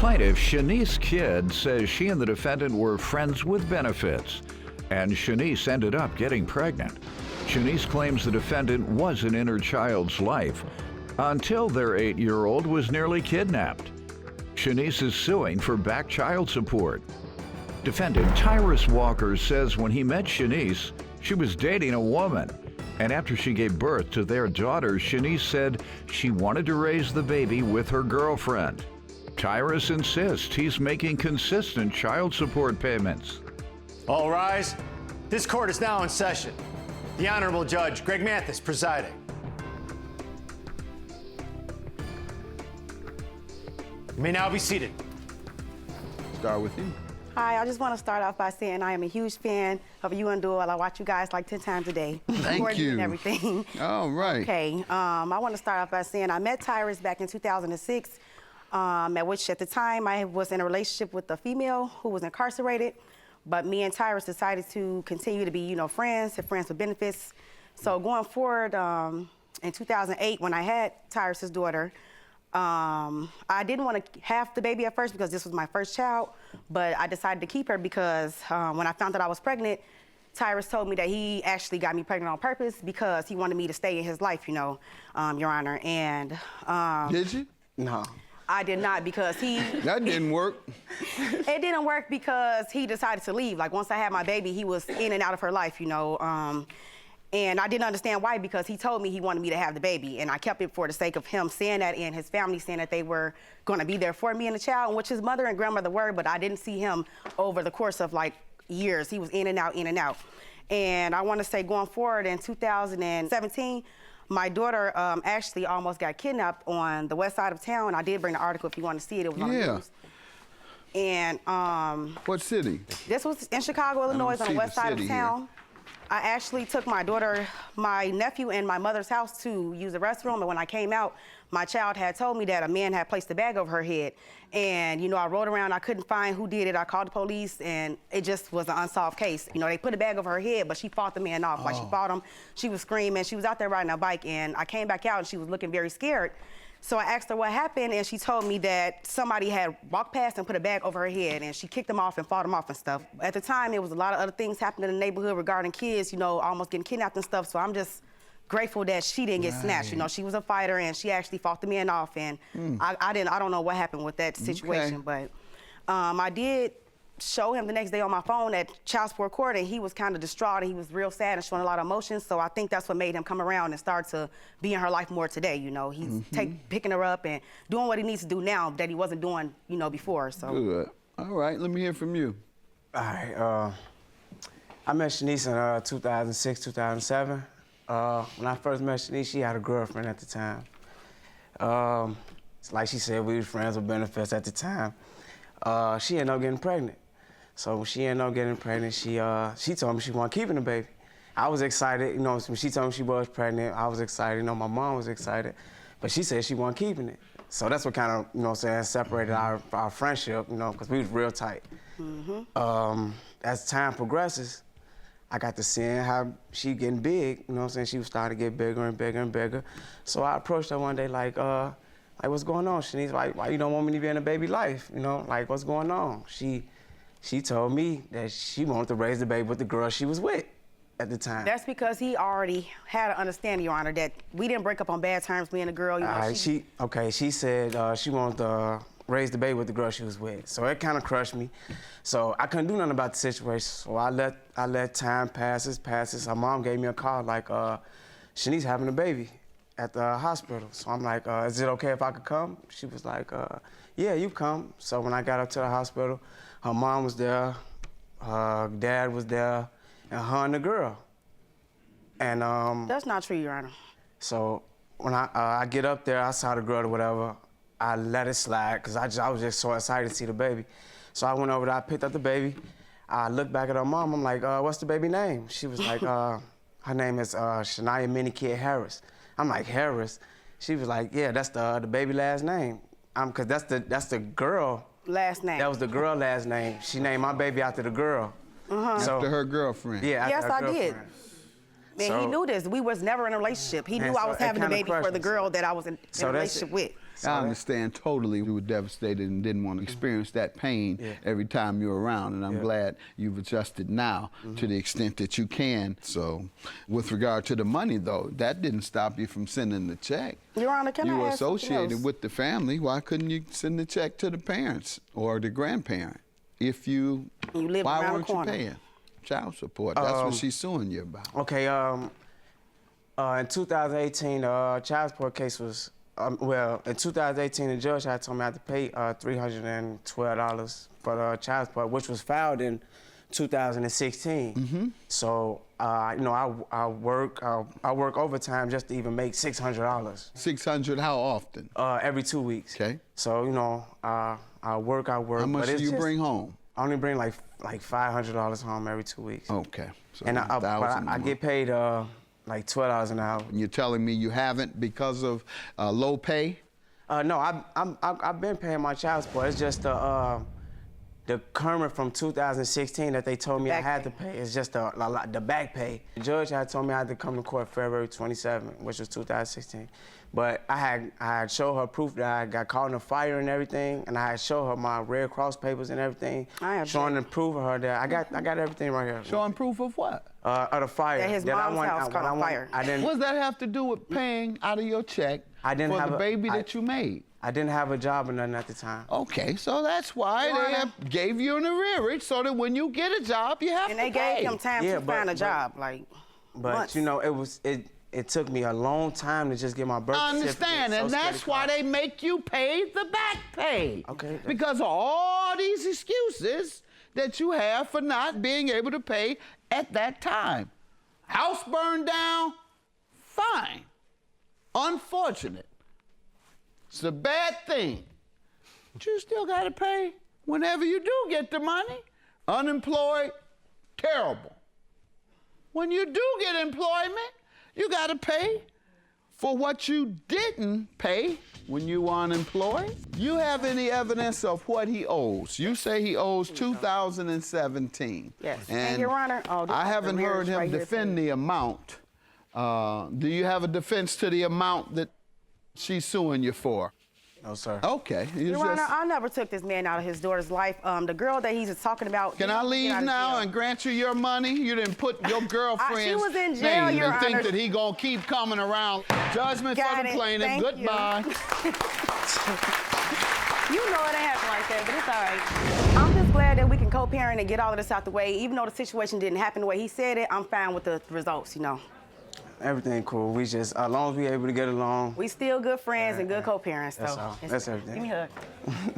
Plaintiff, Shanice Kidd, says she and the defendant were friends with benefits, and Shanice ended up getting pregnant. Shanice claims the defendant wasn't in her child's life until their 8-year-old was nearly kidnapped. Shanice is suing for back child support. Defendant Tyrus Walker says when he met Shanice, she was dating a woman, and after she gave birth to their daughter, Shanice said she wanted to raise the baby with her girlfriend. Tyrus insists he's making consistent child support payments. All rise. This court is now in session. The Honorable Judge Greg Mathis presiding. You may now be seated. Start with you. Hi, I just want to start off by saying I am a huge fan of you and Doyle. I watch you guys like 10 times a day. Thank you. And everything. All right. Okay, I want to start off by saying I met Tyrus back in 2006, at which at the time I was in a relationship with a female who was incarcerated, but me and Tyrus decided to continue to be, friends with benefits. So going forward, in 2008, when I had Tyrus's daughter, I didn't want to have the baby at first because this was my first child, but I decided to keep her because when I found that I was pregnant, Tyrus told me that he actually got me pregnant on purpose because he wanted me to stay in his life, Your Honor. And did you? No. I did not because he... That didn't work. It didn't work because he decided to leave. Like, once I had my baby, he was in and out of her life, And I didn't understand why, because he told me he wanted me to have the baby, and I kept it for the sake of him saying that and his family saying that they were going to be there for me and the child, which his mother and grandmother were, but I didn't see him over the course of, years. He was in and out, in and out. And I want to say going forward in 2017, my daughter actually almost got kidnapped on the west side of town. I did bring the article if you want to see it. It was on the news. And what city? This was in Chicago, Illinois, on the west side of town. Here. I actually took my daughter, my nephew, and my mother's house to use the restroom, and when I came out, my child had told me that a man had placed a bag over her head. And, I rode around, I couldn't find who did it. I called the police, and it just was an unsolved case. They put a bag over her head, but she fought the man off. Like, she fought him, she was screaming, she was out there riding a bike, and I came back out, and she was looking very scared. So I asked her what happened, and she told me that somebody had walked past and put a bag over her head, and she kicked him off and fought him off and stuff. At the time, there was a lot of other things happening in the neighborhood regarding kids, almost getting kidnapped and stuff, so I'm just grateful that she didn't get snatched. She was a fighter, and she actually fought the man off, and I don't know what happened with that situation, but I did show him the next day on my phone at child support court, and he was kind of distraught, and he was real sad and showing a lot of emotions, so I think that's what made him come around and start to be in her life more today, He's picking her up and doing what he needs to do now that he wasn't doing, before, so. Good. All right, let me hear from you. All right, I met Shanice in 2006, 2007. When I first met Shanice, she had a girlfriend at the time. Like she said, we were friends with benefits at the time. She ended up getting pregnant. So when she ended up getting pregnant, she told me she wasn't keeping the baby. I was excited, when she told me she was pregnant, I was excited, my mom was excited, but she said she wasn't keeping it. So that's what kind of, separated our friendship, because we was real tight. As time progresses, I got to seeing how she getting big, she was starting to get bigger and bigger and bigger. So I approached her one day like, what's going on, Shanice? Why you don't want me to be in a baby life? What's going on? She told me that she wanted to raise the baby with the girl she was with at the time. That's because he already had an understanding, Your Honor, that we didn't break up on bad terms, me and the girl. She said she wanted to raise the baby with the girl she was with. So it kind of crushed me. So I couldn't do nothing about the situation. So I let time passes. Her mom gave me a call like, Shanice having a baby at the hospital. So I'm like, is it okay if I could come? She was like, yeah, you come. So when I got up to the hospital, her mom was there, her dad was there, and her and the girl. And that's not true, Your Honor. So when I get up there, I saw the girl or whatever, I let it slide, because I was just so excited to see the baby. So I went over there, I picked up the baby, I looked back at her mom, I'm like, what's the baby name? She was like, her name is Shania Minnie Kid Harris. I'm like, Harris? She was like, yeah, that's the baby last name. Cause that's the girl. Last name. That was the girl last name. She named my baby after the girl. So, after her girlfriend. Yeah, yes, after her I did. girlfriend. And he knew this. We was never in a relationship. He knew I was having a baby for the girl that I was in a relationship with. I understand totally. You were devastated and didn't want to experience that pain every time you're around, and I'm glad you've adjusted now to the extent that you can. So, with regard to the money, though, that didn't stop you from sending the check. Your Honor, can I You were ask something associated else? with the family. Why couldn't you send the check to the parents or the grandparent? If you live why around the weren't you corner. paying child support? That's what she's suing you about. Okay, in 2018, child support case was, well, in 2018, the judge had told me I had to pay $312 for child support, which was filed in 2016. So, you know, I work overtime just to even make $600. 600 how often? Every 2 weeks. Okay. So, you know, I work. How much do you bring home? I only bring like $500 home every 2 weeks. Okay. So And $1,000 I get paid like $12 an hour. And you're telling me you haven't because of low pay? No, I've been paying my child support. It's just the current from 2016 that they told me I had to pay. It's just the back pay. The judge had told me I had to come to court February 27, which was 2016. But I had showed her proof that I got caught in a fire and everything, and I had showed her my Red Cross papers and everything, showing the proof of her that I got everything right here. Showing proof of what? Of the fire. That his mom's house caught on fire. What does that have to do with paying out of your check for the baby that you made? I didn't have a job or nothing at the time. Okay, so that's why they gave you an arrearage, so that when you get a job, you have to pay. And they gave him time to find a job, like months. You know, it took me a long time to just get my birth certificate. I understand, and that's why they make you pay the back pay. Okay. Because of all these excuses that you have for not being able to pay at that time. House burned down, fine. Unfortunate. It's a bad thing. But you still gotta pay whenever you do get the money. Unemployed, terrible. When you do get employment, you gotta pay for what you didn't pay when you were unemployed. You have any evidence of what he owes? You say he owes 2017. Yes. And Your Honor, I haven't heard him defend the amount. Do you have a defense to the amount that she's suing you for? No, sir. Okay. Your Honor, I never took this man out of his daughter's life. The girl that he's talking about. Can I leave now and grant you your money? You didn't put your girlfriend's was in jail, name Your and think Honor. that he gonna keep coming around. Judgment for the plaintiff. Thank Goodbye. You know it ain't happen like that, but it's all right. I'm just glad that we can co-parent and get all of this out the way. Even though the situation didn't happen the way he said it, I'm fine with the results, you know. Everything cool. We just, as long as we able to get along. We still good friends and good co-parents, That's so. all. That's everything. Give me a hug.